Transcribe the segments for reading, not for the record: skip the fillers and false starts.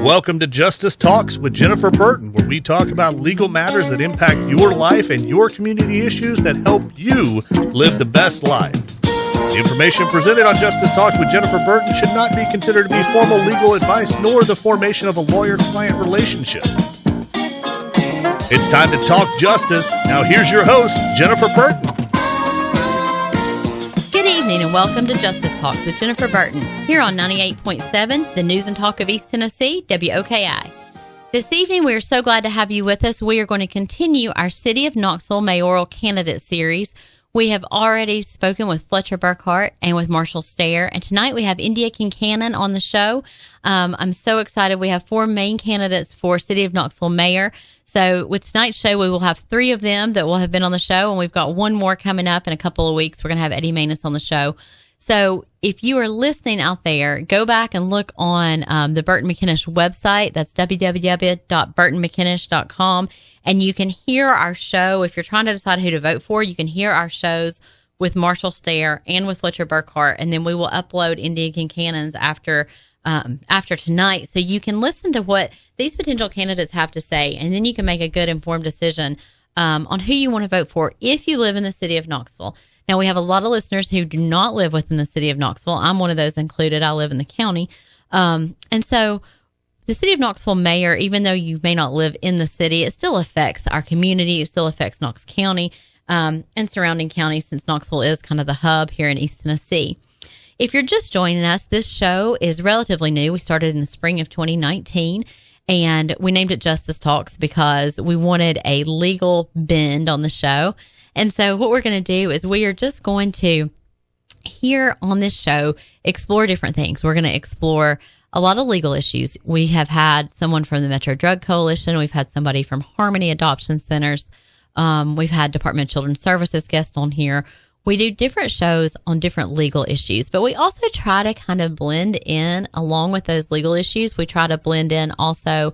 Welcome to Justice Talks with Jennifer Burton, where we talk about legal matters that impact your life and your community issues that help you live the best life. The information presented on Justice Talks with Jennifer Burton should not be considered to be formal legal advice nor the formation of a lawyer-client relationship. It's time to talk justice. Now here's your host, Jennifer Burton. Good evening and welcome to Justice Talks with Jennifer Burton, here on 98.7, the News and Talk of East Tennessee, WOKI. This evening, we are so glad to have you with us. We are going to continue our City of Knoxville Mayoral Candidate Series. We have already spoken with Fletcher Burkhart and with Marshall Stair, and tonight we have Indya Kincannon on the show. I'm so excited. We have 4 main candidates for City of Knoxville Mayor. So with tonight's show, we will have 3 of them that will have been on the show, and we've got 1 more coming up in a couple of weeks. We're going to have Eddie Maness on the show. So if you are listening out there, go back and look on the Burton McInnish website. That's www.burtonmckinnish.com. And you can hear our show. If you're trying to decide who to vote for, you can hear our shows with Marshall Stair and with Fletcher Burkhart. And then we will upload Indya Kincannon's after tonight, so you can listen to what these potential candidates have to say, and then you can make a good informed decision on who you want to vote for if you live in the City of Knoxville. Now, we have a lot of listeners who do not live within the City of Knoxville. I'm one of those included. I live in the county. And so the City of Knoxville mayor, even though you may not live in the city, it still affects our community. It still affects Knox County and surrounding counties, since Knoxville is kind of the hub here in East Tennessee. If you're just joining us, this show is relatively new. We started in the spring of 2019, and we named it Justice Talks because we wanted a legal bend on the show. And so what we're going to do is we are just going to, here on this show, explore different things. We're going to explore a lot of legal issues. We have had someone from the Metro Drug Coalition. We've had somebody from Harmony Adoption Centers. We've had Department of Children's Services guests on here. We do different shows on different legal issues, but we also try to kind of blend in, along with those legal issues, we try to blend in also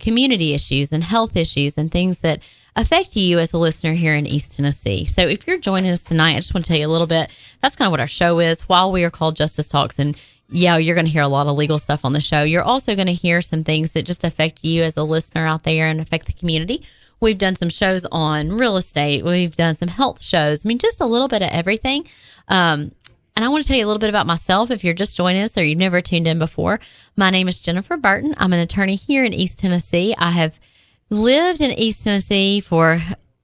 community issues and health issues and things that affect you as a listener here in East Tennessee. So if you're joining us tonight, I just want to tell you a little bit. That's kind of what our show is. While we are called Justice Talks, and yeah, you're going to hear a lot of legal stuff on the show, you're also going to hear some things that just affect you as a listener out there and affect the community. We've done some shows on real estate. We've done some health shows. I mean, just a little bit of everything. And I want to tell you a little bit about myself if you're just joining us or you've never tuned in before. My name is Jennifer Burton. I'm an attorney here in East Tennessee. I have lived in East Tennessee for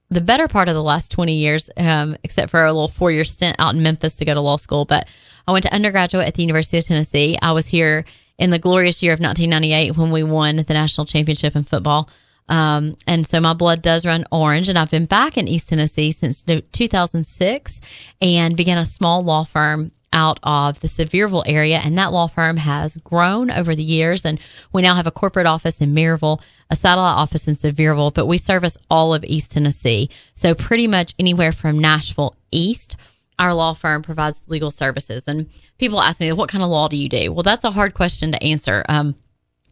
the better part of the last 20 years, except for a little 4-year stint out in Memphis to go to law school. But I went to undergraduate at the University of Tennessee. I was here in the glorious year of 1998 when we won the national championship in football. And so my blood does run orange, and I've been back in East Tennessee since 2006 and began a small law firm out of the Sevierville area. And that law firm has grown over the years. And we now have a corporate office in Maryville, a satellite office in Sevierville, but we service all of East Tennessee. So pretty much anywhere from Nashville east, our law firm provides legal services. And people ask me, what kind of law do you do? Well, that's a hard question to answer.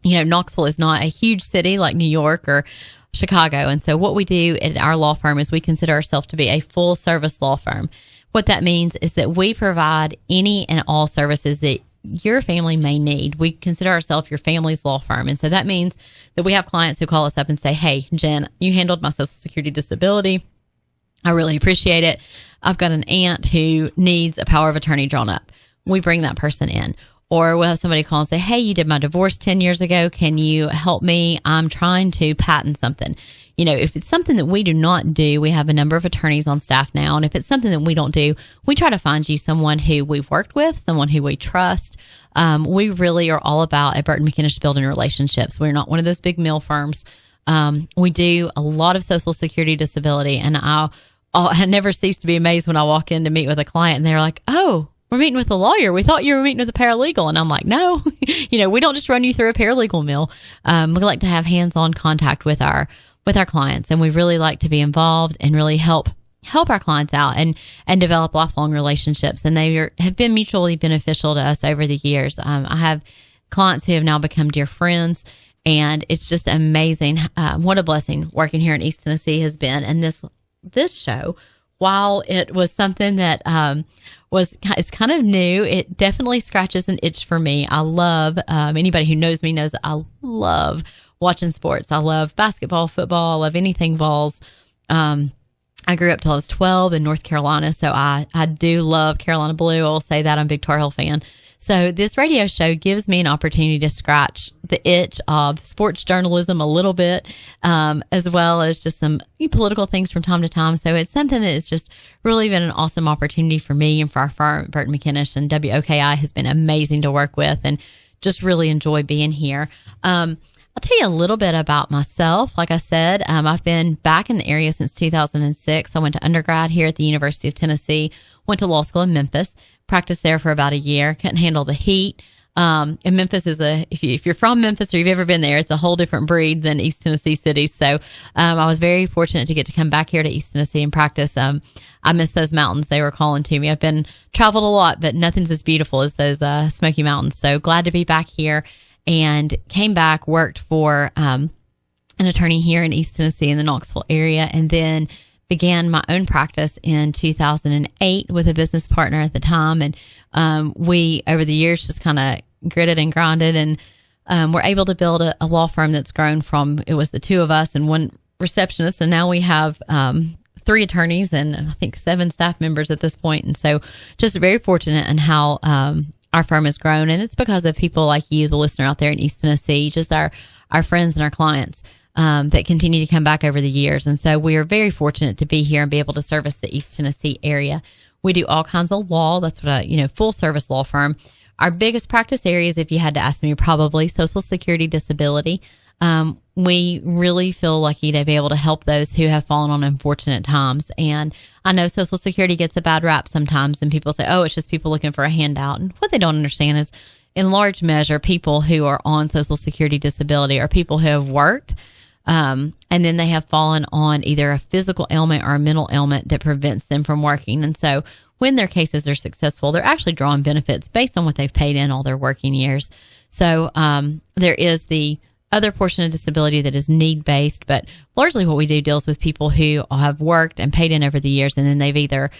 Knoxville is not a huge city like New York or Chicago. And so what we do at our law firm is we consider ourselves to be a full service law firm. What that means is that we provide any and all services that your family may need. We consider ourselves your family's law firm. And so that means that we have clients who call us up and say, hey, Jen, you handled my Social Security disability. I really appreciate it. I've got an aunt who needs a power of attorney drawn up. We bring that person in. Or we'll have somebody call and say, hey, you did my divorce 10 years ago. Can you help me? I'm trying to patent something. If it's something that we do not do, we have a number of attorneys on staff now. And if it's something that we don't do, we try to find you someone who we've worked with, someone who we trust. We really are all about at Burton McInnish building relationships. We're not one of those big mill firms. We do a lot of Social Security disability. And I never cease to be amazed when I walk in to meet with a client and they're like, oh, we're meeting with a lawyer. We thought you were meeting with a paralegal. And I'm like, no, we don't just run you through a paralegal mill. We like to have hands-on contact with our clients. And we really like to be involved and really help our clients out and develop lifelong relationships. And they have been mutually beneficial to us over the years. I have clients who have now become dear friends, and it's just amazing. What a blessing working here in East Tennessee has been. And this show while it was something that it's kind of new, it definitely scratches an itch for me. I love, anybody who knows me knows that I love watching sports. I love basketball, football, I love anything balls. I grew up till I was 12 in North Carolina, so I do love Carolina Blue. I will say that. I'm a big Tar Heel fan. So this radio show gives me an opportunity to scratch the itch of sports journalism a little bit, as well as just some political things from time to time. So it's something that has just really been an awesome opportunity for me and for our firm, Burton McInnish, and WOKI has been amazing to work with, and just really enjoy being here. I'll tell you a little bit about myself. Like I said, I've been back in the area since 2006. I went to undergrad here at the University of Tennessee, went to law school in Memphis, practiced there for about a year, couldn't handle the heat. And Memphis is if you're from Memphis or you've ever been there, it's a whole different breed than East Tennessee cities. So I was very fortunate to get to come back here to East Tennessee and practice. I miss those mountains. They were calling to me. I've been traveled a lot, but nothing's as beautiful as those Smoky Mountains. So glad to be back here. And came back, worked for an attorney here in East Tennessee in the Knoxville area, and then began my own practice in 2008 with a business partner at the time. And we, over the years, just kind of gritted and grinded, and were able to build a law firm that's grown from, it was the two of us and one receptionist, and now we have 3 attorneys and I think 7 staff members at this point. And so just very fortunate in how our firm has grown, and it's because of people like you, the listener out there in East Tennessee, just our friends and our clients that continue to come back over the years. And so we are very fortunate to be here and be able to service the East Tennessee area. We do all kinds of law. That's what full service law firm. Our biggest practice areas, if you had to ask me, are probably Social Security, disability. We really feel lucky to be able to help those who have fallen on unfortunate times. And I know Social Security gets a bad rap sometimes, and people say, oh, it's just people looking for a handout. And what they don't understand is, in large measure, people who are on Social Security disability are people who have worked, and then they have fallen on either a physical ailment or a mental ailment that prevents them from working. And so when their cases are successful, they're actually drawing benefits based on what they've paid in all their working years. So there is the other portion of disability that is need-based, but largely what we do deals with people who have worked and paid in over the years, and then they've either,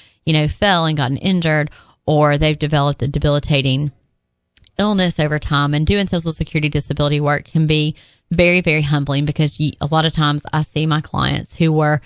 fell and gotten injured, or they've developed a debilitating illness over time. And doing Social Security disability work can be very, very humbling, because a lot of times I see my clients who were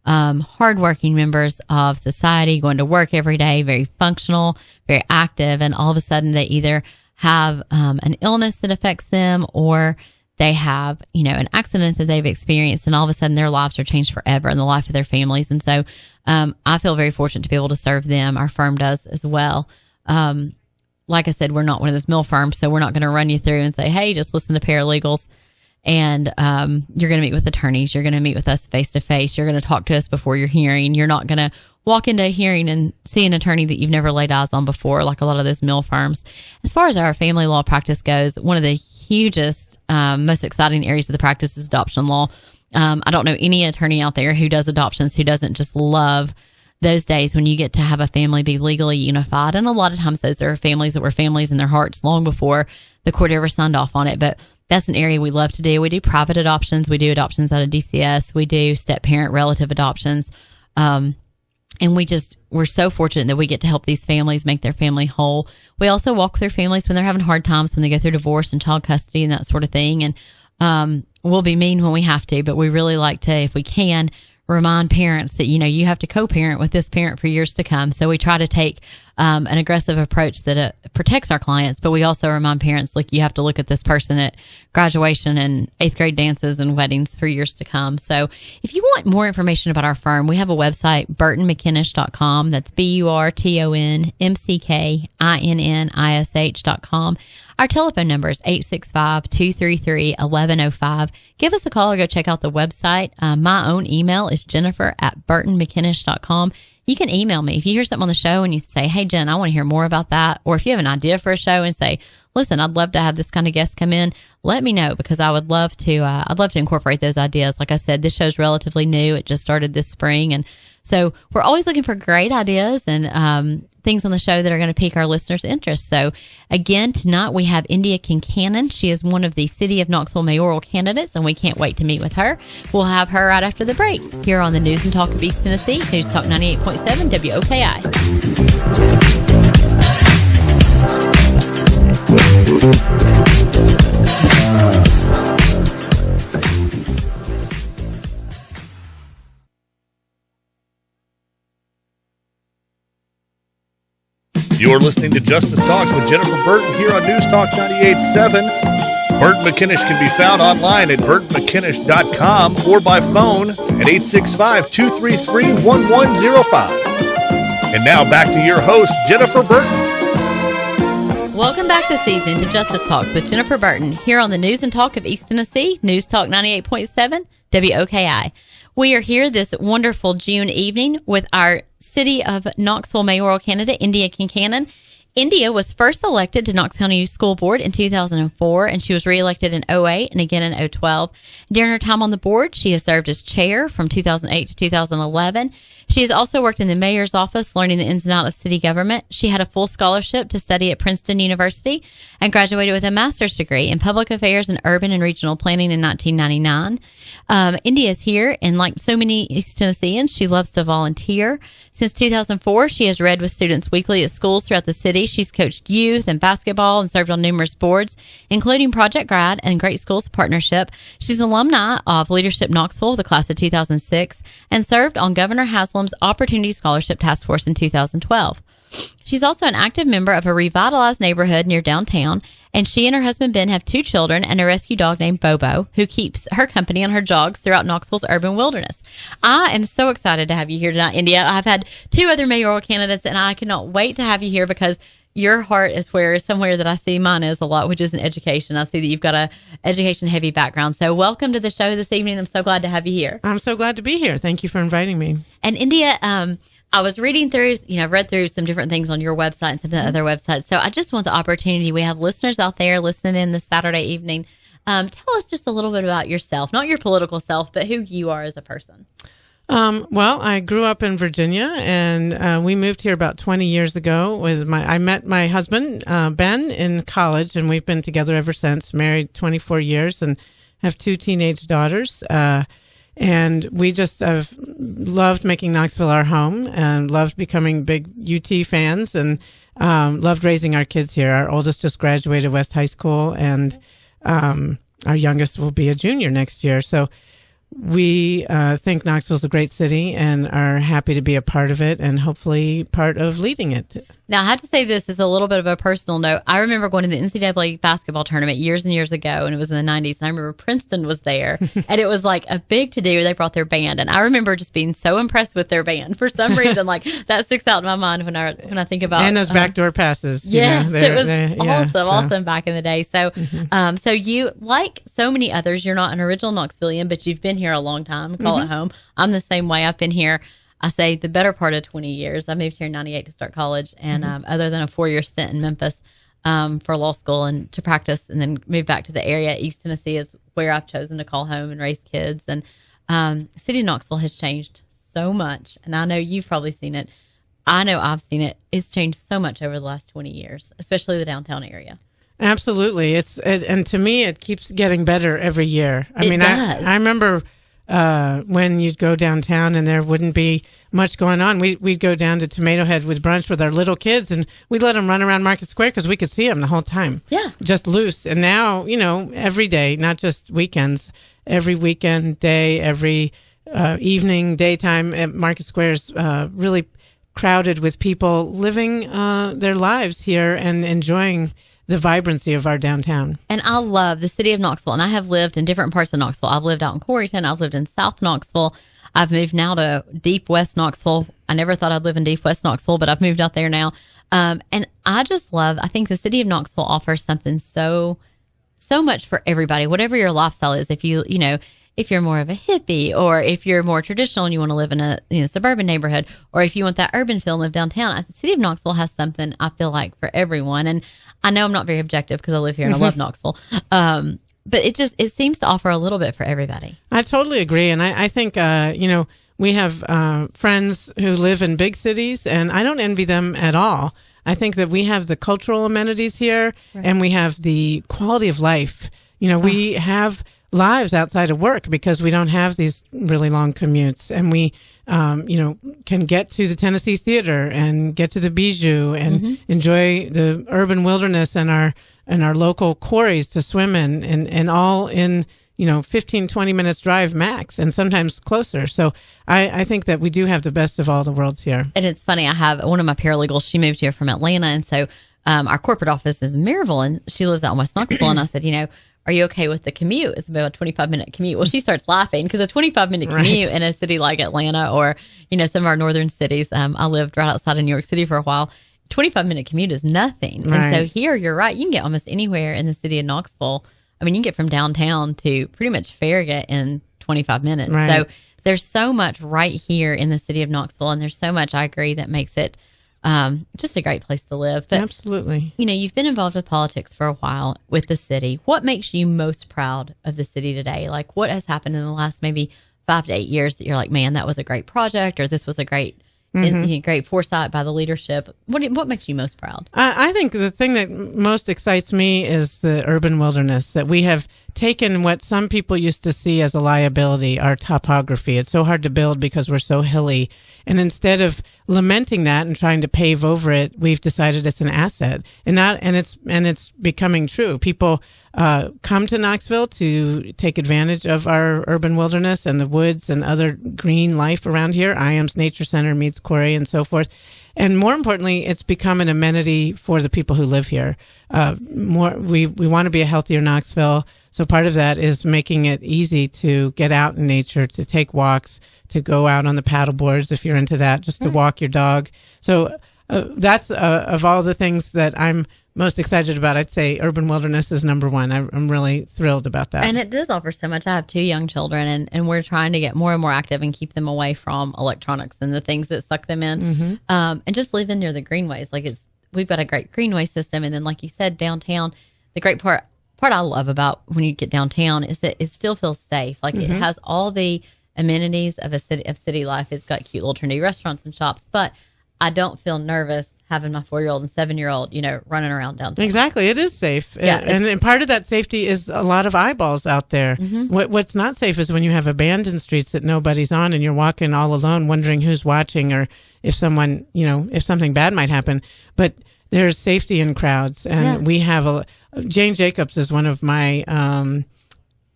hardworking members of society, going to work every day, very functional, very active, and all of a sudden they either have an illness that affects them, or they have, an accident that they've experienced, and all of a sudden their lives are changed forever, and the life of their families. And so I feel very fortunate to be able to serve them. Our firm does as well. Like I said, we're not one of those mill firms, so we're not going to run you through and say, hey, just listen to paralegals, and you're going to meet with attorneys. You're going to meet with us face to face. You're going to talk to us before your hearing. You're not going to walk into a hearing and see an attorney that you've never laid eyes on before, like a lot of those mill firms. As far as our family law practice goes, one of the hugest, most exciting areas of the practice is adoption law. I don't know any attorney out there who does adoptions who doesn't just love those days when you get to have a family be legally unified. And a lot of times those are families that were families in their hearts long before the court ever signed off on it. But that's an area we love to do. We do private adoptions. We do adoptions out of DCS. We do step-parent relative adoptions. And we're so fortunate that we get to help these families make their family whole. We also walk through families when they're having hard times, when they go through divorce and child custody and that sort of thing. And we'll be mean when we have to, but we really like to, if we can, remind parents that, you have to co-parent with this parent for years to come. So we try to take an aggressive approach that protects our clients, but we also remind parents, like, you have to look at this person at graduation and 8th grade dances and weddings for years to come. So if you want more information about our firm, we have a website, burtonmckinnish.com. That's BurtonMckinnish.com. Our telephone number is 865-233-1105. Give us a call or go check out the website. My own email is jennifer@burtonmckinnish.com. You can email me. If you hear something on the show and you say, hey, Jen, I want to hear more about that. Or if you have an idea for a show and say, listen, I'd love to have this kind of guest come in, let me know, because I would love to, I'd love to incorporate those ideas. Like I said, this show's relatively new. It just started this spring. And so we're always looking for great ideas and things on the show that are going to pique our listeners' interest. So again, tonight we have Indya Kincannon. She is one of the City of Knoxville Mayoral candidates, and we can't wait to meet with her. We'll have her right after the break here on the News and Talk of East Tennessee, News Talk 98.7 WOKI. You're listening to Justice Talks with Jennifer Burton here on News Talk 98.7. Burton McInnish can be found online at burtonmckinnish.com or by phone at 865-233-1105. And now back to your host, Jennifer Burton. Welcome back this evening to Justice Talks with Jennifer Burton here on the News and Talk of East Tennessee, News Talk 98.7 WOKI. We are here this wonderful June evening with our City of Knoxville mayoral candidate, Indya Kincannon. Indya was first elected to Knox County School Board in 2004, and she was reelected in 2008 and again in 2012. During her time on the board, she has served as chair from 2008 to 2011. She has also worked in the mayor's office, learning the ins and outs of city government. She had a full scholarship to study at Princeton University and graduated with a master's degree in public affairs and urban and regional planning in 1999. Indya is here, and like so many East Tennesseans, she loves to volunteer. Since 2004, she has read with students weekly at schools throughout the city. She's coached youth and basketball and served on numerous boards, including Project Grad and Great Schools Partnership. She's alumni of Leadership Knoxville, the class of 2006, and served on Governor Haslam's Opportunity Scholarship Task Force in 2012. She's also an active member of a revitalized neighborhood near downtown, and she and her husband Ben have 2 children and a rescue dog named Bobo, who keeps her company on her jogs throughout Knoxville's urban wilderness. I am so excited to have you here tonight, Indya. I've had 2 other mayoral candidates, and I cannot wait to have you here because your heart is somewhere that I see mine is a lot, which is in education. I see that you've got a education-heavy background. So welcome to the show this evening. I'm so glad to have you here. I'm so glad to be here. Thank you for inviting me. And Indya, I was reading through, read through some different things on your website and some of the other websites. So I just want the opportunity. We have listeners out there listening in this Saturday evening. Tell us just a little bit about yourself, not your political self, but who you are as a person. Well, I grew up in Virginia, and we moved here about 20 years ago. I met my husband, Ben, in college, and we've been together ever since, married 24 years, and have 2 teenage daughters. And we just have loved making Knoxville our home and loved becoming big UT fans and loved raising our kids here. Our oldest just graduated West High School, and our youngest will be a junior next year. So we think Knoxville's a great city and are happy to be a part of it and hopefully part of leading it. Now, I have to say this is a little bit of a personal note. I remember going to the NCAA basketball tournament years and years ago, and it was in the 90s. And I remember Princeton was there, and it was like a big to-do. They brought their band, and I remember just being so impressed with their band. For some reason, like that sticks out in my mind when I think about and those backdoor passes. Yes, it was awesome back in the day. So, so you, like so many others, you're not an original Knoxvillian, but you've been here a long time. Call it home. I'm the same way. I've been here, I say, the better part of 20 years. I moved here in 98 to start college. And other than a 4-year stint in Memphis for law school and to practice and then moved back to the area, East Tennessee is where I've chosen to call home and raise kids. And the city of Knoxville has changed so much. And I know you've probably seen it. I know I've seen it. It's changed so much over the last 20 years, especially the downtown area. Absolutely. And to me, it keeps getting better every year. I remember when you'd go downtown and there wouldn't be much going on. We'd go down to Tomato Head with brunch with our little kids, and we'd let them run around Market Square because we could see them the whole time. Yeah. Just loose. And now, every day, not just weekends, every weekend day, every evening, daytime at Market Square's really crowded with people living their lives here and enjoying the vibrancy of our downtown. And I love the city of Knoxville, and I have lived in different parts of Knoxville. I've lived out in Coreyton. I've lived in South Knoxville. I've moved now to Deep West Knoxville. I never thought I'd live in Deep West Knoxville, but I've moved out there now. And I think the city of Knoxville offers something so much for everybody, whatever your lifestyle is. If if you're more of a hippie, or if you're more traditional and you want to live in a suburban neighborhood, or if you want that urban feel and live downtown, the city of Knoxville has something, I feel like, for everyone. And I know I'm not very objective because I live here and I love Knoxville. But it seems to offer a little bit for everybody. I totally agree. And I think, we have friends who live in big cities, and I don't envy them at all. I think that we have the cultural amenities here, and we have the quality of life. We have lives outside of work because we don't have these really long commutes, and we can get to the Tennessee Theater and get to the Bijou and enjoy the urban wilderness and our local quarries to swim in, and all in 15, 20 minutes drive max, and sometimes closer. So I think that we do have the best of all the worlds here. And it's funny, I have one of my paralegals, she moved here from Atlanta, and so our corporate office is in Maryville, and she lives out in West Knoxville, and I said, are you okay with the commute? It's about a 25-minute commute. Well, she starts laughing because a 25-minute commute in a city like Atlanta or, some of our northern cities. I lived right outside of New York City for a while. 25-minute commute is nothing. Right. And so here, you're right. You can get almost anywhere in the city of Knoxville. I mean, you can get from downtown to pretty much Farragut in 25 minutes. Right. So there's so much right here in the city of Knoxville, and there's so much, I agree, that makes it just a great place to live. But, absolutely. You've been involved with politics for a while with the city. What makes you most proud of the city today? Like, what has happened in the last maybe 5 to 8 years that you're like, man, that was a great project, or this was a great great foresight by the leadership? What makes you most proud? I think the thing that most excites me is the urban wilderness, that we have taken what some people used to see as a liability, our topography. It's so hard to build because we're so hilly. And instead of lamenting that and trying to pave over it, we've decided it's an asset. And it's becoming true. People come to Knoxville to take advantage of our urban wilderness and the woods and other green life around here. IAM's Nature Center meets quarry and so forth. And more importantly, it's become an amenity for the people who live here. We want to be a healthier Knoxville. So part of that is making it easy to get out in nature, to take walks, to go out on the paddle boards if you're into that, just to walk your dog. So that's of all the things that I'm most excited about. I'd say urban wilderness is number one. I'm really thrilled about that. And it does offer so much. I have 2 young children, and we're trying to get more and more active and keep them away from electronics and the things that suck them in, and just living near the greenways. Like we've got a great greenway system, and then like you said, downtown. The great part I love about when you get downtown is that it still feels safe. Like it has all the amenities of city life. It's got cute little trendy restaurants and shops, but I don't feel nervous having my 4-year-old and 7-year-old, running around downtown. Exactly. It is safe. Yeah, and part of that safety is a lot of eyeballs out there. What's not safe is when you have abandoned streets that nobody's on and you're walking all alone wondering who's watching or if someone, if something bad might happen. But there's safety in crowds. And we have Jane Jacobs is one of my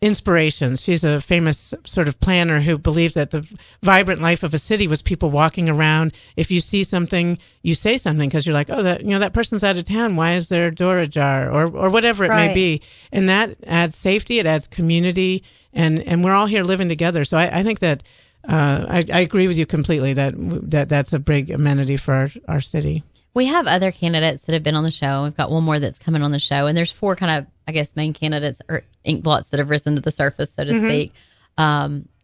inspirations. She's a famous sort of planner who believed that the vibrant life of a city was people walking around. If you see something, you say something because you're like, oh, that person's out of town. Why is their door ajar? Or whatever it may be. And that adds safety. It adds community. And we're all here living together. So I think that I agree with you completely that that's a big amenity for our city. We have other candidates that have been on the show. We've got one more that's coming on the show, and there's 4 kind of, I guess, main candidates or ink blots that have risen to the surface, so to speak.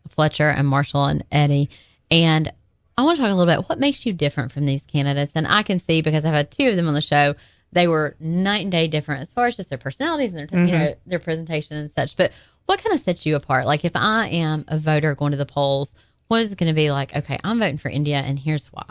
Fletcher and Marshall and Eddie. And I want to talk a little bit, what makes you different from these candidates? And I can see, because I've had 2 of them on the show, they were night and day different as far as just their personalities and their, their presentation and such. But what kind of sets you apart? Like, if I am a voter going to the polls, what is it going to be like? Okay, I'm voting for Indya, and here's why.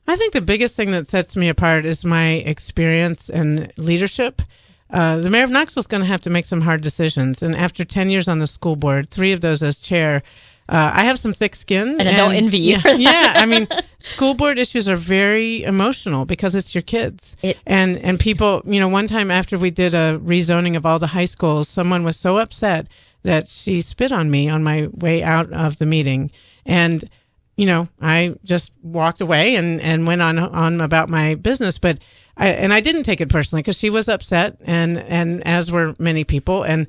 I think the biggest thing that sets me apart is my experience and leadership. The mayor of Knoxville is going to have to make some hard decisions. And after 10 years on the school board, 3 of those as chair, I have some thick skin. And I don't envy you for that. Yeah, I mean, school board issues are very emotional because it's your kids. And people, one time after we did a rezoning of all the high schools, someone was so upset that she spit on me on my way out of the meeting. And I just walked away and went on about my business, but I didn't take it personally because she was upset, and as were many people, and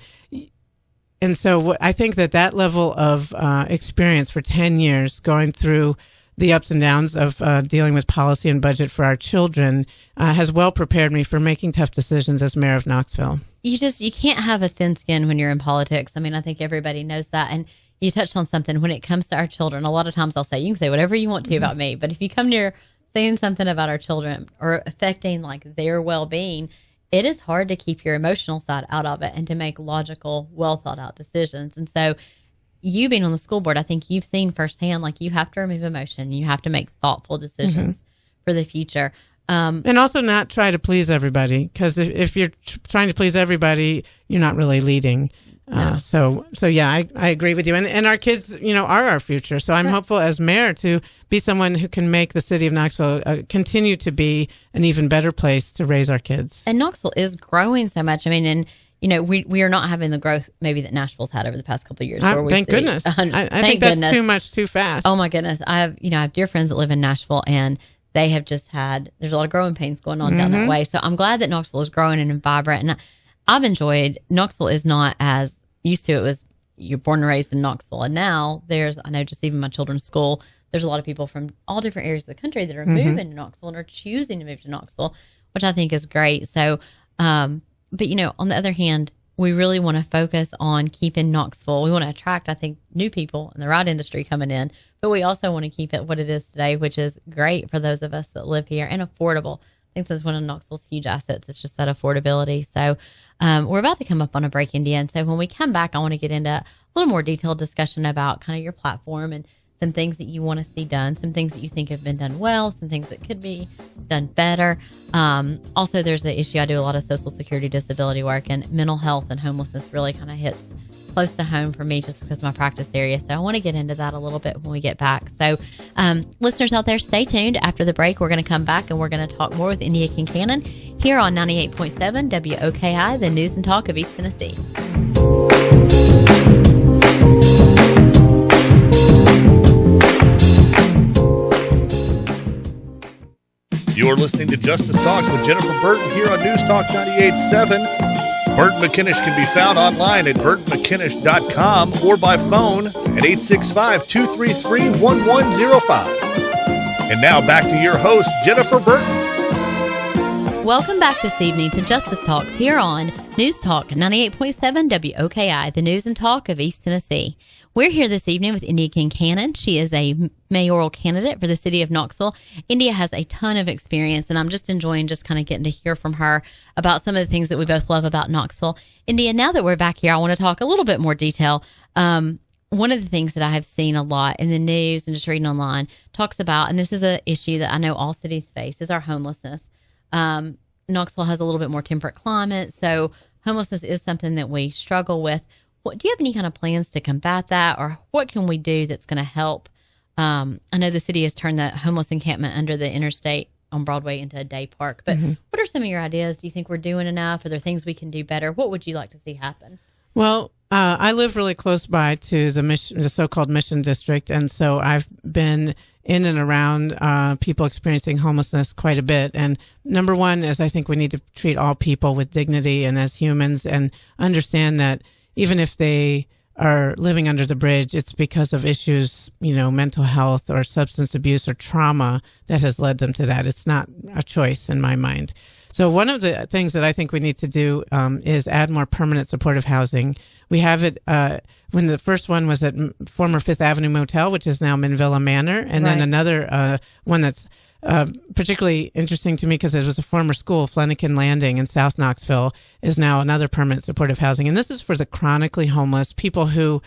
so I think that level of experience for 10 years going through the ups and downs of dealing with policy and budget for our children has well prepared me for making tough decisions as mayor of Knoxville. You can't have a thin skin when you're in politics. I mean, I think everybody knows that, and you touched on something when it comes to our children. A lot of times I'll say, you can say whatever you want to about me, but if you come near saying something about our children or affecting like their well-being, it is hard to keep your emotional side out of it and to make logical, well thought out decisions. And so you being on the school board, I think you've seen firsthand, like you have to remove emotion. You have to make thoughtful decisions for the future. And also not try to please everybody, because if you're trying to please everybody, you're not really leading. No. So yeah, I agree with you. And our kids, are our future. So I'm hopeful as mayor to be someone who can make the city of Knoxville continue to be an even better place to raise our kids. And Knoxville is growing so much. I mean, and we are not having the growth maybe that Nashville's had over the past couple of years. Thank goodness. I think that's too much, too fast. Oh my goodness. I have dear friends that live in Nashville, and they have just there's a lot of growing pains going on down that way. So I'm glad that Knoxville is growing and vibrant. And I've enjoyed, Knoxville is not as used to. It was, you're born and raised in Knoxville. And now I know just even my children's school, there's a lot of people from all different areas of the country that are moving to Knoxville and are choosing to move to Knoxville, which I think is great. So, but on the other hand, we really want to focus on keeping Knoxville. We want to attract, I think, new people in the right industry coming in, but we also want to keep it what it is today, which is great for those of us that live here and affordable. I think that's one of Knoxville's huge assets. It's just that affordability. So we're about to come up on a break, Indya. And so when we come back, I want to get into a little more detailed discussion about kind of your platform and some things that you want to see done, some things that you think have been done well, some things that could be done better. Also, there's the issue. I do a lot of Social Security disability work, and mental health and homelessness really kind of hits close to home for me just because of my practice area. So I want to get into that a little bit when we get back. So listeners out there, stay tuned. After the break, we're going to come back and we're going to talk more with Indya Kincannon here on 98.7 WOKI, the news and talk of East Tennessee. You're listening to Justice Talks with Jennifer Burton here on News Talk 98.7. Burton McInnish can be found online at burtonmckinnish.com or by phone at 865-233-1105. And now back to your host, Jennifer Burton. Welcome back this evening to Justice Talks here on News Talk 98.7 WOKI, the news and talk of East Tennessee. We're here this evening with Indya Kincannon. She is a mayoral candidate for the City of Knoxville. Indya has a ton of experience, and I'm just enjoying just kind of getting to hear from her about some of the things that we both love about Knoxville. Indya, now that we're back here, I want to talk a little bit more detail. One of the things that I have seen a lot in the news and just reading online talks about, and this is an issue that I know all cities face, is our homelessness. Knoxville has a little bit more temperate climate, so homelessness is something that we struggle with. Do you have any kind of plans to combat that, or what can we do that's going to help? I know the city has turned the homeless encampment under the interstate on Broadway into a day park, but what are some of your ideas? Do you think we're doing enough? Are there things we can do better? What would you like to see happen? Well, I live really close by to the so-called Mission District, and so I've been in and around people experiencing homelessness quite a bit. And number one is I think we need to treat all people with dignity and as humans, and understand that even if they are living under the bridge, it's because of issues, mental health or substance abuse or trauma that has led them to that. It's not a choice in my mind. So one of the things that I think we need to do is add more permanent supportive housing. We have it when the first one was at former Fifth Avenue Motel, which is now Minvilla Manor, and then another one that's particularly interesting to me because it was a former school, Flanagan Landing in South Knoxville, is now another permanent supportive housing. And this is for the chronically homeless, people who,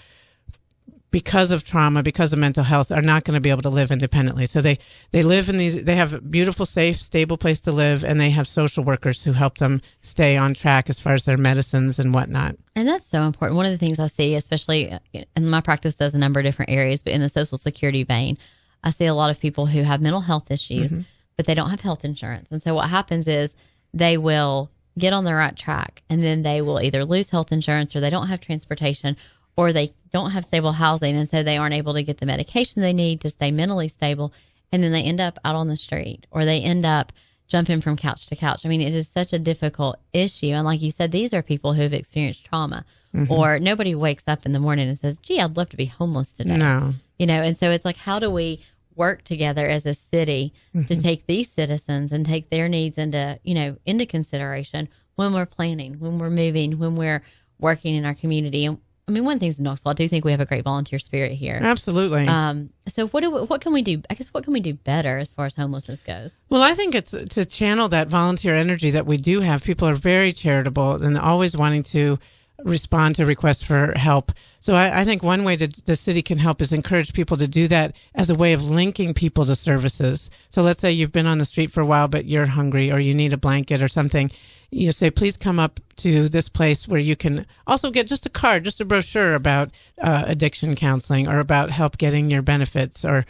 because of trauma, because of mental health, are not going to be able to live independently. So they live in these, they have a beautiful, safe, stable place to live, and they have social workers who help them stay on track as far as their medicines and whatnot. And that's so important. One of the things I see, especially in my practice, does a number of different areas, but in the Social Security vein, I see a lot of people who have mental health issues, but they don't have health insurance. And so what happens is they will get on the right track, and then they will either lose health insurance, or they don't have transportation, or they don't have stable housing, and so they aren't able to get the medication they need to stay mentally stable, and then they end up out on the street, or they end up jumping from couch to couch. I mean, it is such a difficult issue. And like you said, these are people who have experienced trauma, or nobody wakes up in the morning and says, gee, I'd love to be homeless today. No. And so it's like, how do we work together as a city to take these citizens and take their needs into consideration when we're planning, when we're moving, when we're working in our community? And I mean, one thing is in Knoxville, I do think we have a great volunteer spirit here. Absolutely. So what can we do? I guess, what can we do better as far as homelessness goes? Well, I think it's to channel that volunteer energy that we do have. People are very charitable and always wanting to respond to requests for help. So I think one way the city can help is encourage people to do that as a way of linking people to services. So let's say you've been on the street for a while, but you're hungry or you need a blanket or something. You say, please come up to this place where you can also get just a card, just a brochure about addiction counseling or about help getting your benefits or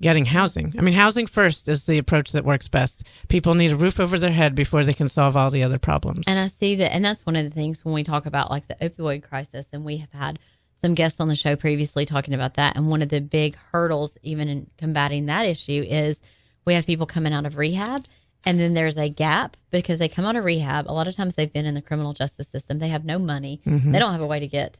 getting housing. I mean, housing first is the approach that works best. People need a roof over their head before they can solve all the other problems. And I see that, and that's one of the things when we talk about like the opioid crisis, and we have had some guests on the show previously talking about that. And one of the big hurdles even in combating that issue is we have people coming out of rehab, and then there's a gap because they come out of rehab. A lot of times they've been in the criminal justice system. They have no money. They don't have a way to get,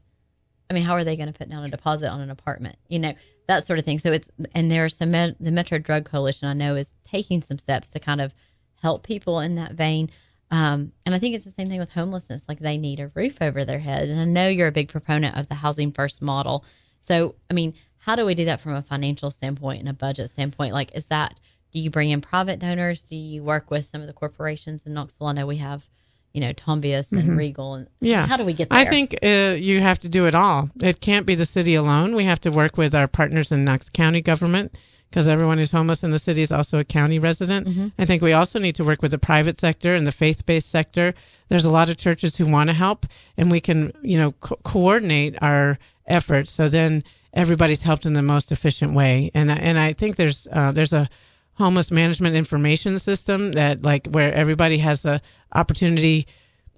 I mean, how are they going to put down a deposit on an apartment? You know, that sort of thing. So it's, and there's some, the Metro Drug Coalition I know is taking some steps to kind of help people in that vein. And I think it's the same thing with homelessness. Like they need a roof over their head. And I know you're a big proponent of the housing first model. So, I mean, how do we do that from a financial standpoint and a budget standpoint? Like, is that, do you bring in private donors? Do you work with some of the corporations in Knoxville? I know we have, you know, Tombius and Regal. And yeah. How do we get there? I think you have to do it all. It can't be the city alone. We have to work with our partners in Knox County government because everyone who's homeless in the city is also a county resident. I think we also need to work with the private sector and the faith-based sector. There's a lot of churches who want to help, and we can, you know, coordinate our efforts so then everybody's helped in the most efficient way. And I think there's a homeless management information system that like where everybody has the opportunity,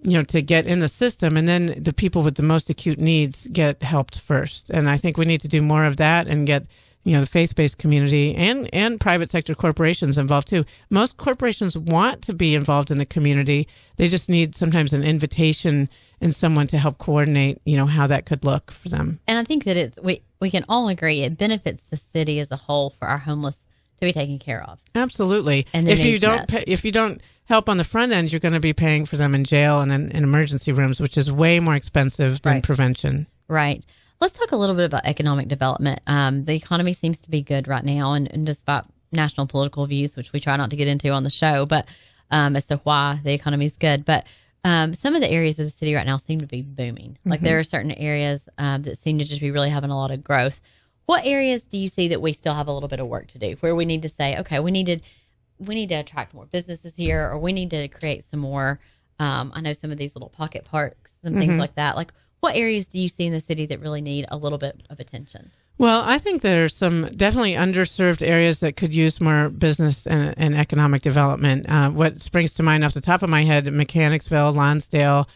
you know, to get in the system, and then the people with the most acute needs get helped first. And I think we need to do more of that and get, you know, the faith-based community and private sector corporations involved too. Most corporations want to be involved in the community. They just need sometimes an invitation and someone to help coordinate, you know, how that could look for them. And I think that it's, we can all agree it benefits the city as a whole for our homeless to be taken care of. Absolutely. And if you don't help on the front end, you're going to be paying for them in jail and in emergency rooms, which is way more expensive than prevention. Right. Let's talk a little bit about economic development. The economy seems to be good right now, and despite national political views, which we try not to get into on the show, but as to why the economy is good. But some of the areas of the city right now seem to be booming. Like there are certain areas that seem to just be really having a lot of growth. What areas do you see that we still have a little bit of work to do, where we need to say, okay, we need to attract more businesses here, or we need to create some more, I know some of these little pocket parks and things like that. Like, what areas do you see in the city that really need a little bit of attention? Well, I think there's some definitely underserved areas that could use more business and economic development. What springs to mind off the top of my head, Mechanicsville, Lonsdale,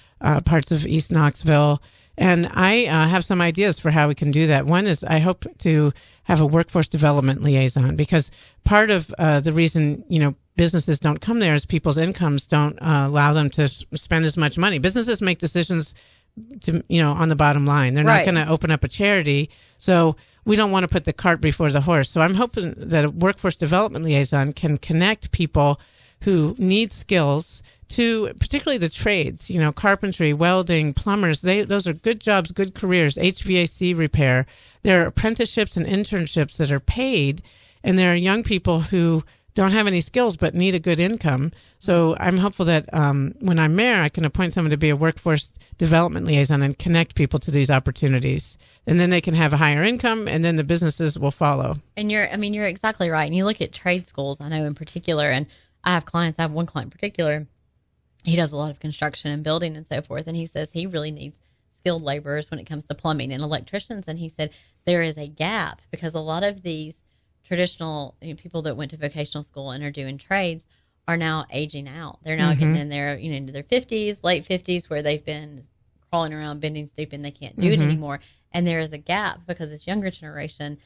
parts of East Knoxville. And I have some ideas for how we can do that. One is I hope to have a workforce development liaison, because part of the reason, you know, businesses don't come there is people's incomes don't allow them to spend as much money. Businesses make decisions to, you know, on the bottom line. They're not going to open up a charity. So we don't want to put the cart before the horse. So I'm hoping that a workforce development liaison can connect people who need skills to particularly the trades, you know, carpentry, welding, plumbers. Those are good jobs, good careers, HVAC repair. There are apprenticeships and internships that are paid, and there are young people who don't have any skills but need a good income. So I'm hopeful that when I'm mayor, I can appoint someone to be a workforce development liaison and connect people to these opportunities. And then they can have a higher income, and then the businesses will follow. And you're exactly right. And you look at trade schools, I know in particular, and I have one client in particular. He does a lot of construction and building and so forth. And he says he really needs skilled laborers when it comes to plumbing and electricians. And he said there is a gap because a lot of these traditional people that went to vocational school and are doing trades are now aging out. They're now getting in their, into their 50s, late 50s, where they've been crawling around, bending, stooping. They can't do it anymore. And there is a gap because this younger generation,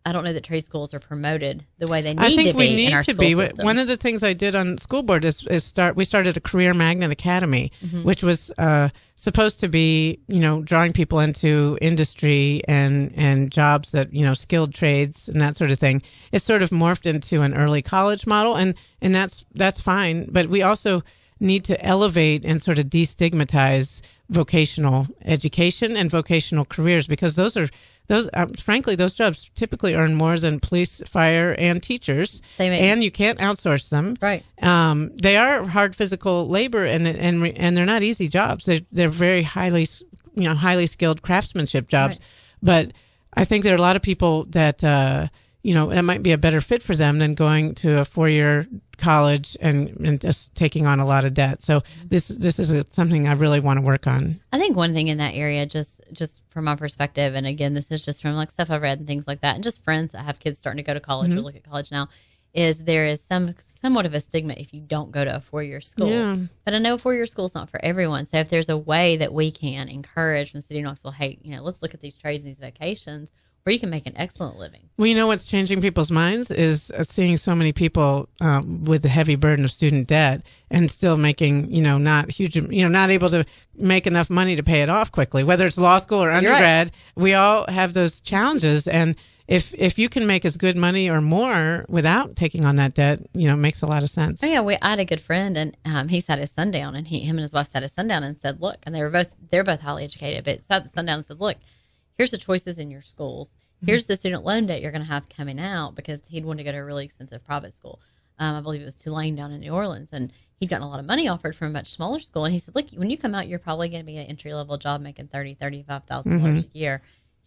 I don't know that trade schools are promoted the way they need to be in our school systems. One of the things I did on school board is we started a career magnet academy, which was supposed to be, drawing people into industry and jobs that, skilled trades and that sort of thing. It's sort of morphed into an early college model, and that's fine. But we also need to elevate and sort of destigmatize vocational education and vocational careers, because frankly, those jobs typically earn more than police, fire, and teachers, and you can't outsource them. Right. They are hard physical labor, and they're not easy jobs. They're very highly skilled craftsmanship jobs. Right. But I think there are a lot of people that that might be a better fit for them than going to a 4-year college and just taking on a lot of debt. So this is something I really want to work on. I think one thing in that area, just from my perspective, and again, this is just from like stuff I've read and things like that, and just friends that have kids starting to go to college or look at college now, is there is somewhat of a stigma if you don't go to a 4-year school. Yeah. But I know a 4-year school is not for everyone. So if there's a way that we can encourage from the City of Knoxville, hey, let's look at these trades and these vocations where you can make an excellent living. Well, what's changing people's minds is seeing so many people with the heavy burden of student debt and still making, not huge, not able to make enough money to pay it off quickly, whether it's law school or undergrad. Right. We all have those challenges. And if you can make as good money or more without taking on that debt, it makes a lot of sense. Oh, yeah. I had a good friend, and he sat his son down, and him and his wife sat his son down and said, look, and they're both highly educated, but sat the son down and said, look, here's the choices in your schools. Here's the student loan debt you're going to have coming out, because he'd wanted to go to a really expensive private school. I believe it was Tulane down in New Orleans, and he'd gotten a lot of money offered from a much smaller school. And he said, look, when you come out, you're probably going to be an entry-level job making $35,000 a year.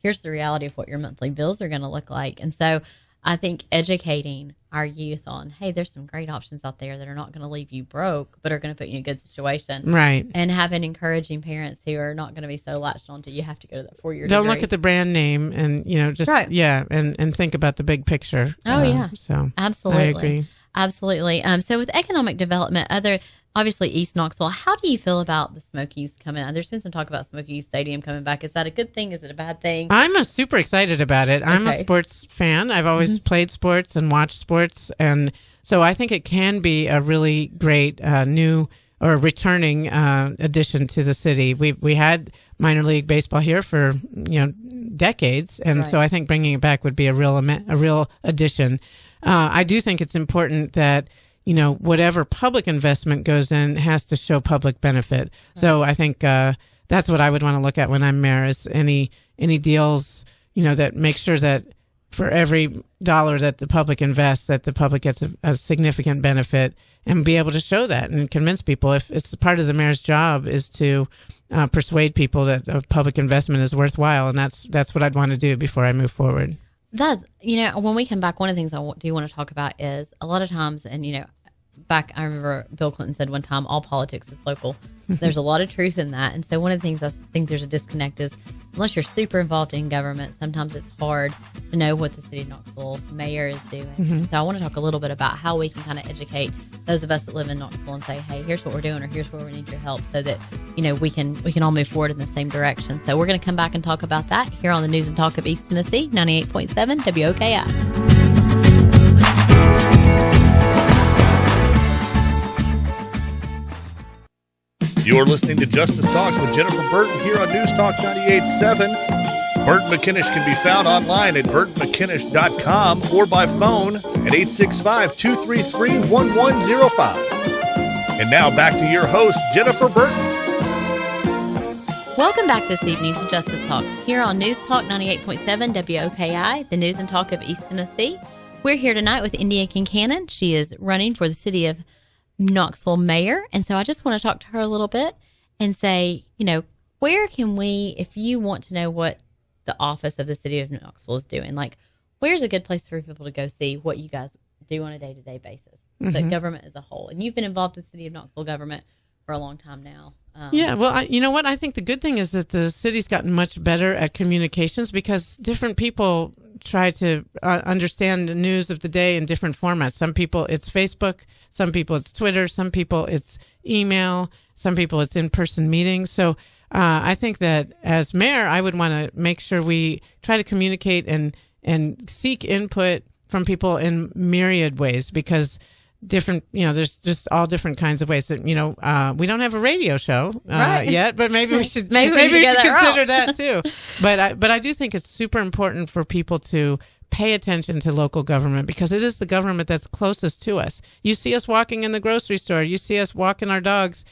Here's the reality of what your monthly bills are going to look like. And so I think educating our youth on, hey, there's some great options out there that are not going to leave you broke, but are going to put you in a good situation. Right. And having encouraging parents who are not going to be so latched on to you have to go to that 4-year Don't degree. look at the brand name and, just, right. and think about the big picture. Oh, yeah. So absolutely. I agree. Absolutely. So with economic development, obviously East Knoxville, how do you feel about the Smokies coming out? There's been some talk about Smokies Stadium coming back. Is that a good thing? Is it a bad thing? I'm super excited about it. I'm a sports fan. I've always played sports and watched sports. And so I think it can be a really great new or returning addition to the city. We had minor league baseball here for, decades. And so I think bringing it back would be a real addition. I do think it's important that whatever public investment goes in has to show public benefit. Right. So I think that's what I would want to look at when I'm mayor, is any deals, that make sure that for every dollar that the public invests, that the public gets a significant benefit, and be able to show that and convince people. If it's part of the mayor's job is to persuade people that a public investment is worthwhile, and that's what I'd want to do before I move forward. That's, when we come back, one of the things I do want to talk about is a lot of times, and, back, I remember Bill Clinton said one time, all politics is local. There's a lot of truth in that. And so one of the things I think there's a disconnect is, unless you're super involved in government, sometimes it's hard to know what the City of Knoxville mayor is doing. So I want to talk a little bit about how we can kind of educate those of us that live in Knoxville and say, hey, here's what we're doing, or here's where we need your help, so that, we can all move forward in the same direction. So we're going to come back and talk about that here on the News and Talk of East Tennessee, 98.7 WOKI. You're listening to Justice Talks with Jennifer Burton here on News Talk 98.7. Burton McKinnish can be found online at burtonmckinnish.com or by phone at 865-233-1105. And now back to your host, Jennifer Burton. Welcome back this evening to Justice Talks here on News Talk 98.7 WOKI, the News and Talk of East Tennessee. We're here tonight with Indya Kincannon. She is running for the City of Knoxville mayor. And so I just want to talk to her a little bit and say, where can we, if you want to know what the office of the City of Knoxville is doing, like, where's a good place for people to go see what you guys do on a day-to-day basis, the government as a whole? And you've been involved in the City of Knoxville government for a long time now. Yeah, well, you know what? I think the good thing is that the city's gotten much better at communications, because different people try to understand the news of the day in different formats. Some people it's Facebook, some people it's Twitter, some people it's email, some people it's in-person meetings. So I think that as mayor, I would want to make sure we try to communicate and seek input from people in myriad ways, because different, there's just all different kinds of ways that, we don't have a radio show yet, but maybe we should maybe we should consider that too. But I do think it's super important for people to pay attention to local government, because it is the government that's closest to us. You see us walking in the grocery store. You see us walking our dogs.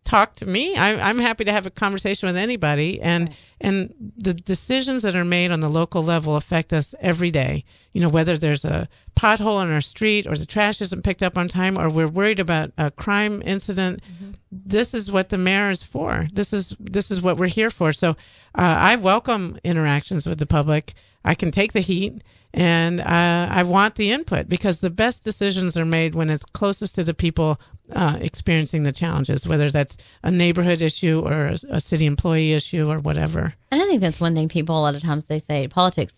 Talk to me. I'm happy to have a conversation with anybody. And the decisions that are made on the local level affect us every day. Whether there's a pothole on our street, or the trash isn't picked up on time, or we're worried about a crime incident. This is what the mayor is for. This is what we're here for. So I welcome interactions with the public. I can take the heat, and I want the input, because the best decisions are made when it's closest to the people experiencing the challenges, whether that's a neighborhood issue or a city employee issue or whatever. And I think that's one thing people, a lot of times they say, politics,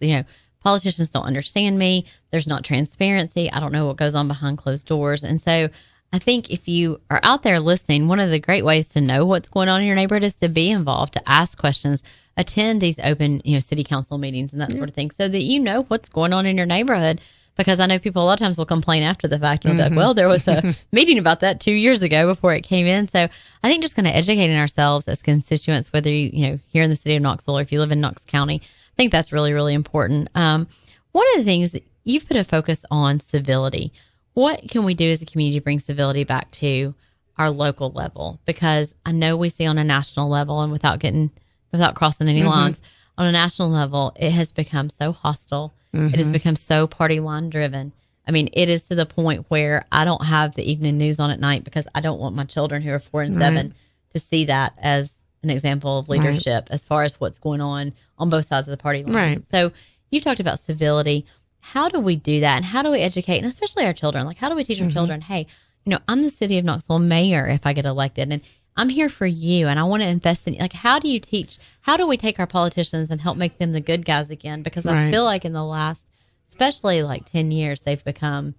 politicians don't understand me. There's not transparency. I don't know what goes on behind closed doors. And so I think if you are out there listening, one of the great ways to know what's going on in your neighborhood is to be involved, to ask questions, attend these open, city council meetings and that sort of thing, so that you know what's going on in your neighborhood. Because I know people a lot of times will complain after the fact, and they'll be like, well, there was a meeting about that 2 years ago before it came in. So I think just kind of educating ourselves as constituents, whether you here in the city of Knoxville or if you live in Knox County, I think that's really, really important. One of the things, you've put a focus on civility. What can we do as a community to bring civility back to our local level? Because I know we see on a national level, and without crossing any lines, on a national level, it has become so hostile. It has become so party line driven. I mean, it is to the point where I don't have the evening news on at night, because I don't want my children who are 4 and 7 to see that as an example of leadership as far as what's going on both sides of the party line. Right. So you talked about civility. How do we do that? And how do we educate, and especially our children? Like, how do we teach our children, hey, I'm the City of Knoxville mayor if I get elected, and I'm here for you, and I want to invest in you. Like, how do we take our politicians and help make them the good guys again? Because I feel like in the last, especially like 10 years, they've become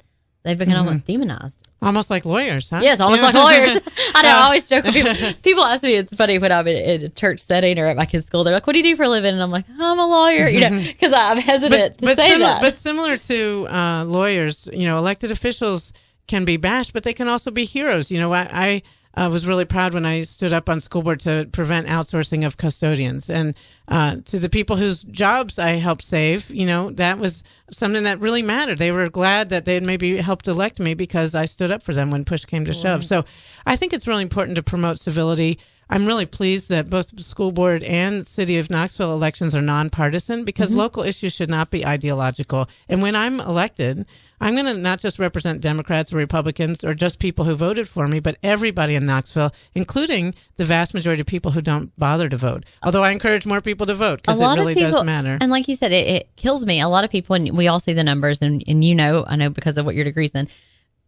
almost demonized. Almost like lawyers, huh? Yes, almost like lawyers. I know, I always joke with people. People ask me, it's funny when I'm in a church setting or at my kids' school, they're like, what do you do for a living? And I'm like, I'm a lawyer, because I'm hesitant to say that. But similar to lawyers, elected officials can be bashed, but they can also be heroes. I was really proud when I stood up on school board to prevent outsourcing of custodians. And to the people whose jobs I helped save, that was something that really mattered. They were glad that they had maybe helped elect me because I stood up for them when push came to shove. So I think it's really important to promote civility. I'm really pleased that both the school board and City of Knoxville elections are nonpartisan, because local issues should not be ideological. And when I'm elected, I'm going to not just represent Democrats or Republicans or just people who voted for me, but everybody in Knoxville, including the vast majority of people who don't bother to vote. Although I encourage more people to vote, because it really does matter. And like you said, it kills me. A lot of people, and we all see the numbers, and I know because of what your degree's in,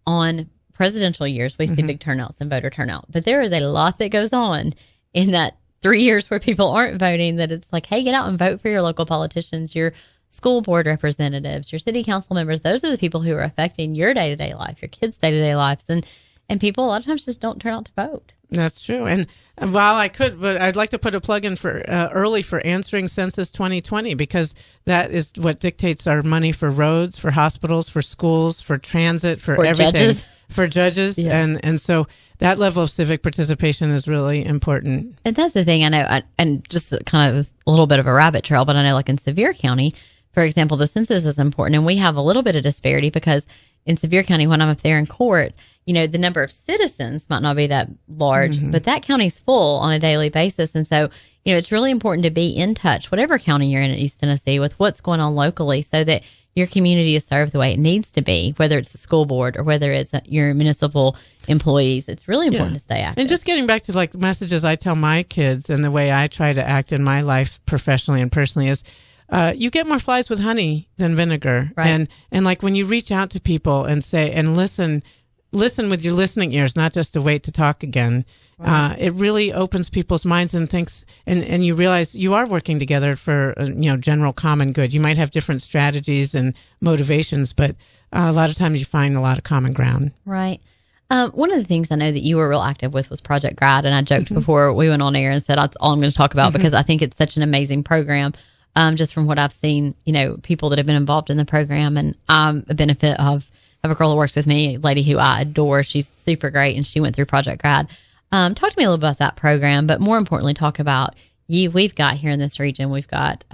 on presidential years, we see big turnouts and voter turnout. But there is a lot that goes on in that 3 years where people aren't voting, that it's like, hey, get out and vote for your local politicians, your school board representatives, your city council members. Those are the people who are affecting your day-to-day life, your kids' day-to-day lives. And people a lot of times just don't turn out to vote. That's true. And while I could, but I'd like to put a plug in for early for answering Census 2020, because that is what dictates our money for roads, for hospitals, for schools, for transit, for everything. Judges. For judges. Yeah. And so that level of civic participation is really important. And that's the thing. I know, and just kind of a little bit of a rabbit trail, but I know like in Sevier County, for example, the census is important. And we have a little bit of disparity because in Sevier County, when I'm up there in court, the number of citizens might not be that large, but that county's full on a daily basis. And so, it's really important to be in touch, whatever county you're in East Tennessee, with what's going on locally, so that your community is served the way it needs to be, whether it's the school board or whether it's your municipal employees. It's really important to stay active. And just getting back to like the messages I tell my kids and the way I try to act in my life professionally and personally is, you get more flies with honey than vinegar. Right. And like when you reach out to people and say, and listen with your listening ears, not just to wait to talk again. Right. It really opens people's minds and thinks, and you realize you are working together for, general common good. You might have different strategies and motivations, but a lot of times you find a lot of common ground. Right. One of the things I know that you were real active with was Project Grad. And I joked before we went on air and said, that's all I'm going to talk about because I think it's such an amazing program. Just from what I've seen, people that have been involved in the program, and I'm a benefit of a girl that works with me, a lady who I adore. She's super great, and she went through Project Grad. Talk to me a little bit about that program, but more importantly, talk about we've got here in this region, we've got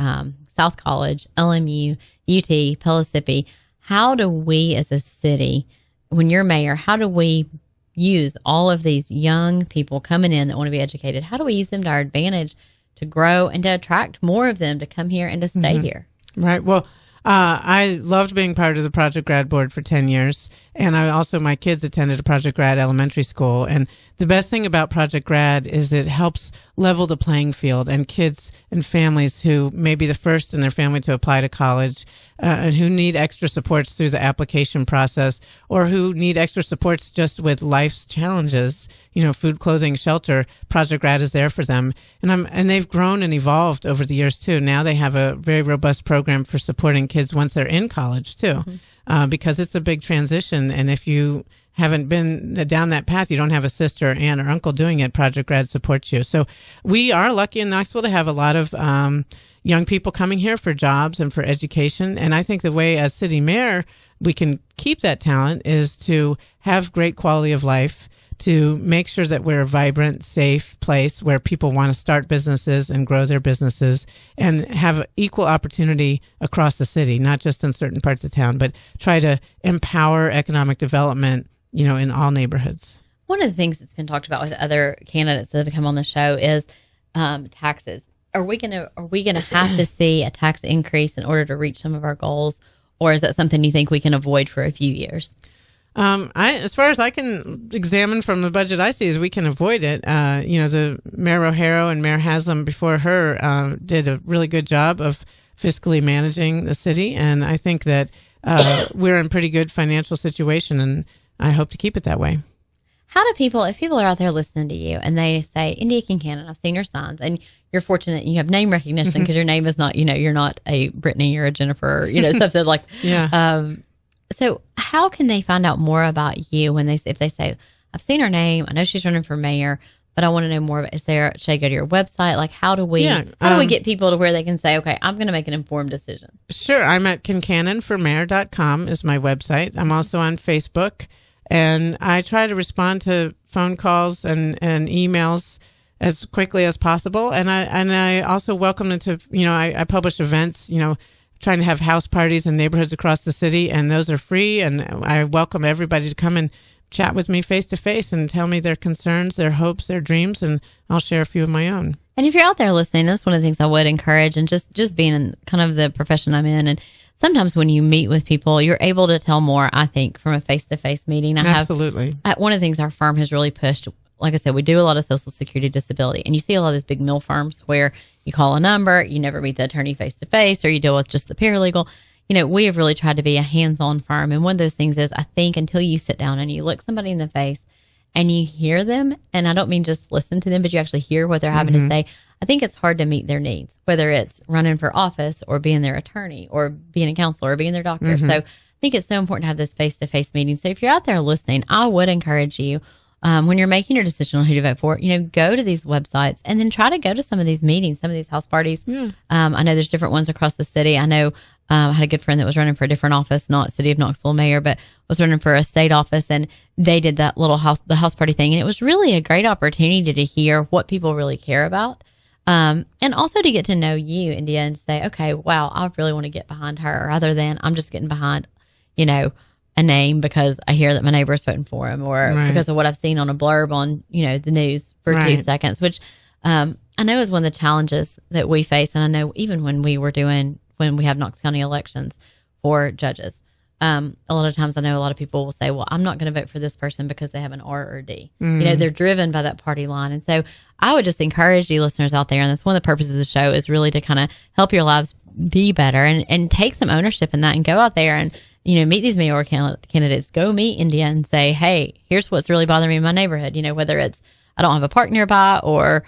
South College, LMU, UT, Pellissippi. How do we as a city, when you're mayor, how do we use all of these young people coming in that want to be educated? How do we use them to our advantage to grow and to attract more of them to come here and to stay here? Right. Well, I loved being part of the Project Grad Board for 10 years. And my kids attended a Project Grad elementary school. And the best thing about Project Grad is it helps level the playing field, and kids and families who may be the first in their family to apply to college and who need extra supports through the application process, or who need extra supports just with life's challenges, food, clothing, shelter. Project Grad is there for them. And they've grown and evolved over the years too. Now they have a very robust program for supporting kids once they're in college too. Because it's a big transition. And if you haven't been down that path, you don't have a sister, aunt, or uncle doing it, Project Grad supports you. So we are lucky in Knoxville to have a lot of young people coming here for jobs and for education. And I think the way as city mayor we can keep that talent is to have great quality of life, to make sure that we're a vibrant, safe place where people want to start businesses and grow their businesses and have equal opportunity across the city, not just in certain parts of town, but try to empower economic development, in all neighborhoods. One of the things that's been talked about with other candidates that have come on the show is taxes. Are we gonna have to see a tax increase in order to reach some of our goals, or is that something you think we can avoid for a few years? As far as I can examine from the budget I see, is we can avoid it. The Mayor O'Hara and Mayor Haslam before her did a really good job of fiscally managing the city, and I think that we're in pretty good financial situation, and I hope to keep it that way. How do people, if people are out there listening to you and they say, Indya Kincannon, I've seen your signs, and you're fortunate you have name recognition because your name is not, you're not a Brittany or a Jennifer, something like, yeah. So how can they find out more about you if they say, I've seen her name, I know she's running for mayor, but I want to know more about, should I go to your website? Like, how do we get people to where they can say, okay, I'm going to make an informed decision? Sure. I'm at kincannonformayor.com is my website. I'm also on Facebook, and I try to respond to phone calls and emails as quickly as possible. And I also welcome them to, I publish events, trying to have house parties in neighborhoods across the city, and those are free. And I welcome everybody to come and chat with me face to face and tell me their concerns, their hopes, their dreams, and I'll share a few of my own. And if you're out there listening, that's one of the things I would encourage, and just being in kind of the profession I'm in, and sometimes when you meet with people, you're able to tell more, I think, from a face-to-face meeting. Absolutely. One of the things our firm has really pushed, like I said, we do a lot of Social Security disability, and you see a lot of these big mill firms where you call a number, you never meet the attorney face-to-face, or you deal with just the paralegal. We have really tried to be a hands-on firm, and one of those things is, I think, until you sit down and you look somebody in the face and you hear them, and I don't mean just listen to them, but you actually hear what they're having to say, I think it's hard to meet their needs, whether it's running for office or being their attorney or being a counselor or being their doctor. So I think it's so important to have this face-to-face meeting. So if you're out there listening, I would encourage you, when you're making your decision on who to vote for, go to these websites and then try to go to some of these meetings, some of these house parties. Yeah. I know there's different ones across the city. I know I had a good friend that was running for a different office, not City of Knoxville Mayor, but was running for a state office, and they did that little house party thing. And it was really a great opportunity to hear what people really care about. And also to get to know you, Indya, and say, okay, wow, I really want to get behind her, other than I'm just getting behind, a name because I hear that my neighbor's voting for him, or because of what I've seen on a blurb on, the news for 2 seconds, which I know is one of the challenges that we face. And I know even when we have Knox County elections for judges, a lot of times I know a lot of people will say, well, I'm not going to vote for this person because they have an R or D. They're driven by that party line. And so I would just encourage you listeners out there, and that's one of the purposes of the show, is really to kind of help your lives be better and take some ownership in that, and go out there and, meet these mayoral candidates. Go meet Indya and say, hey, here's what's really bothering me in my neighborhood. Whether it's I don't have a park nearby, or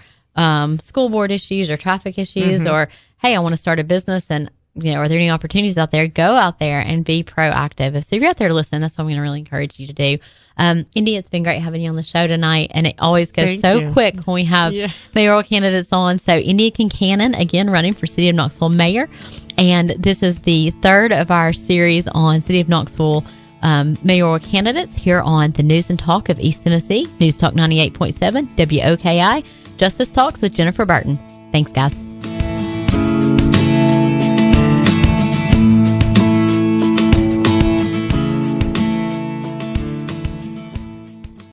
school board issues, or traffic issues, or hey, I want to start a business, and are there any opportunities out there? Go out there and be proactive. So if you're out there listening, that's what I'm going to really encourage you to do. Indya, it's been great having you on the show tonight, and it always goes quick when we have mayoral candidates on. So Indya Kincannon, again, running for City of Knoxville Mayor, and this is the third of our series on City of Knoxville mayoral candidates here on the News and Talk of East Tennessee, News Talk 98.7, WOKI, Justice Talks with Jennifer Burton. Thanks, guys.